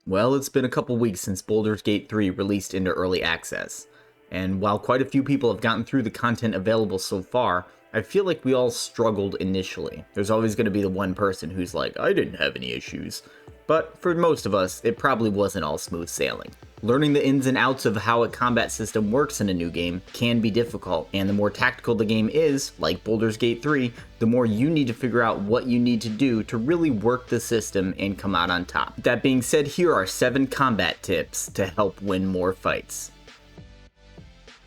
Well, it's been a couple weeks since Baldur's Gate 3 released into early access, and while quite a few people have gotten through the content available so far, I feel like we all struggled initially. There's always going to be the one person who's like, I didn't have any issues. But for most of us, it probably wasn't all smooth sailing. Learning the ins and outs of how a combat system works in a new game can be difficult, and the more tactical the game is, like Baldur's Gate 3, the more you need to figure out what you need to do to really work the system and come out on top. That being said, here are 7 combat tips to help win more fights.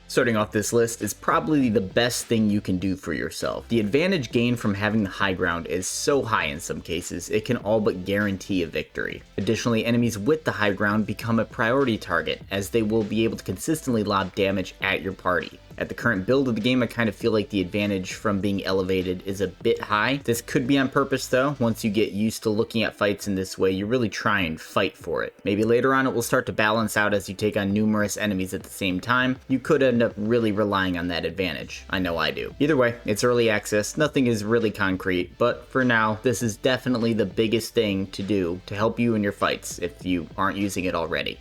Starting off this list is probably the best thing you can do for yourself. The advantage gained from having the high ground is so high in some cases, it can all but guarantee a victory. Additionally, enemies with the high ground become a priority target, as they will be able to consistently lob damage at your party. At the current build of the game, I kind of feel like the advantage from being elevated is a bit high. This could be on purpose though. Once you get used to looking at fights in this way, you really try and fight for it. Maybe later on it will start to balance out as you take on numerous enemies at the same time. You could end up really relying on that advantage. I know I do. Either way, it's early access, nothing is really concrete, but for now, this is definitely the biggest thing to do to help you in your fights if you aren't using it already.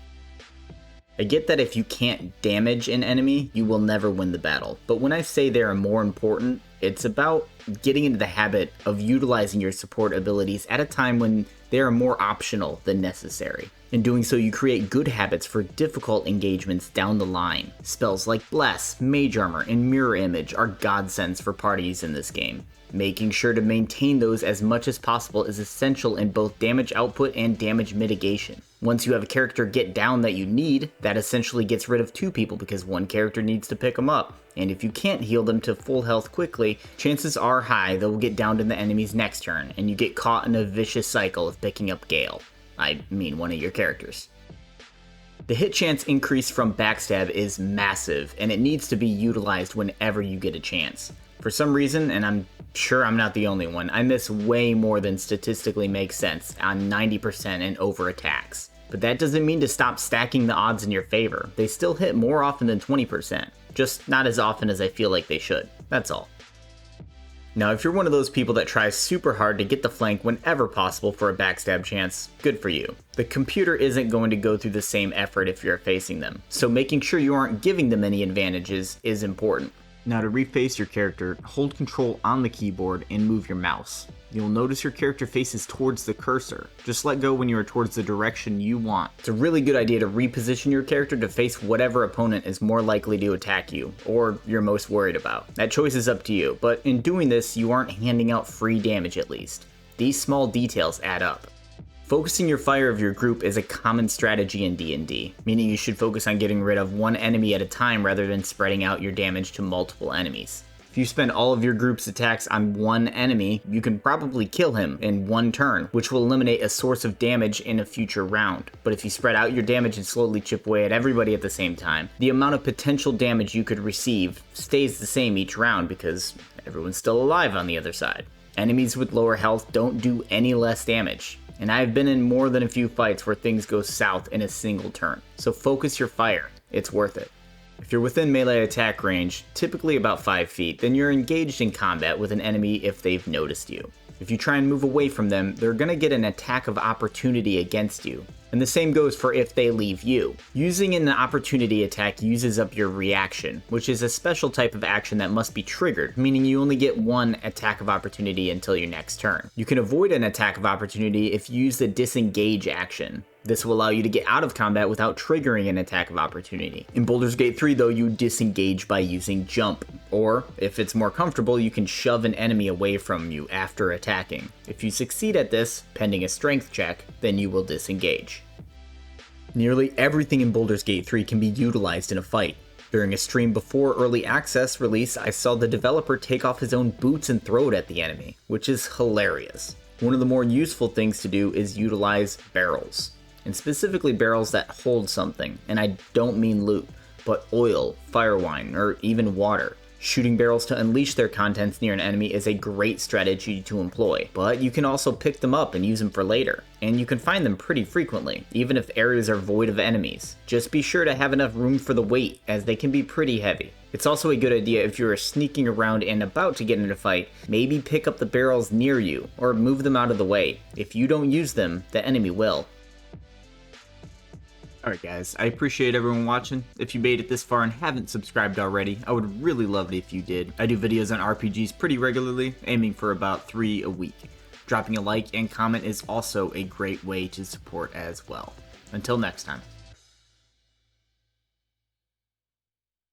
I get that if you can't damage an enemy, you will never win the battle, but when I say they are more important, it's about getting into the habit of utilizing your support abilities at a time when they are more optional than necessary. In doing so, you create good habits for difficult engagements down the line. Spells like Bless, Mage Armor, and Mirror Image are godsends for parties in this game. Making sure to maintain those as much as possible is essential in both damage output and damage mitigation. Once you have a character get down that you need, that essentially gets rid of 2 people because one character needs to pick them up. And if you can't heal them to full health quickly, chances are high they will get downed in the enemy's next turn, and you get caught in a vicious cycle of picking up Gale. I mean one of your characters. The hit chance increase from Backstab is massive, and it needs to be utilized whenever you get a chance. For some reason, and I'm sure I'm not the only one, I miss way more than statistically makes sense on 90% and over attacks. But that doesn't mean to stop stacking the odds in your favor. They still hit more often than 20%, just not as often as I feel like they should. That's all. Now, if you're one of those people that tries super hard to get the flank whenever possible for a backstab chance, good for you. The computer isn't going to go through the same effort if you're facing them, so making sure you aren't giving them any advantages is important. Now to reface your character, hold control on the keyboard and move your mouse. You'll notice your character faces towards the cursor. Just let go when you are towards the direction you want. It's a really good idea to reposition your character to face whatever opponent is more likely to attack you, or you're most worried about. That choice is up to you, but in doing this, you aren't handing out free damage at least. These small details add up. Focusing your fire of your group is a common strategy in D&D, meaning you should focus on getting rid of one enemy at a time rather than spreading out your damage to multiple enemies. If you spend all of your group's attacks on one enemy, you can probably kill him in one turn, which will eliminate a source of damage in a future round. But if you spread out your damage and slowly chip away at everybody at the same time, the amount of potential damage you could receive stays the same each round because everyone's still alive on the other side. Enemies with lower health don't do any less damage. And I've been in more than a few fights where things go south in a single turn. So focus your fire, it's worth it. If you're within melee attack range, typically about 5 feet, then you're engaged in combat with an enemy if they've noticed you. If you try and move away from them, they're gonna get an attack of opportunity against you. And the same goes for if they leave you. Using an opportunity attack uses up your reaction, which is a special type of action that must be triggered, meaning you only get one attack of opportunity until your next turn. You can avoid an attack of opportunity if you use the disengage action. This will allow you to get out of combat without triggering an attack of opportunity. In Baldur's Gate 3 though, you disengage by using jump, or if it's more comfortable, you can shove an enemy away from you after attacking. If you succeed at this, pending a strength check, then you will disengage. Nearly everything in Baldur's Gate 3 can be utilized in a fight. During a stream before early access release, I saw the developer take off his own boots and throw it at the enemy, which is hilarious. One of the more useful things to do is utilize barrels, and specifically barrels that hold something, and I don't mean loot, but oil, fire wine, or even water. Shooting barrels to unleash their contents near an enemy is a great strategy to employ, but you can also pick them up and use them for later. And you can find them pretty frequently, even if areas are void of enemies. Just be sure to have enough room for the weight, as they can be pretty heavy. It's also a good idea if you are sneaking around and about to get in a fight, maybe pick up the barrels near you, or move them out of the way. If you don't use them, the enemy will. Alright guys, I appreciate everyone watching. If you made it this far and haven't subscribed already, I would really love it if you did. I do videos on RPGs pretty regularly, aiming for about 3 a week. Dropping a like and comment is also a great way to support as well. Until next time.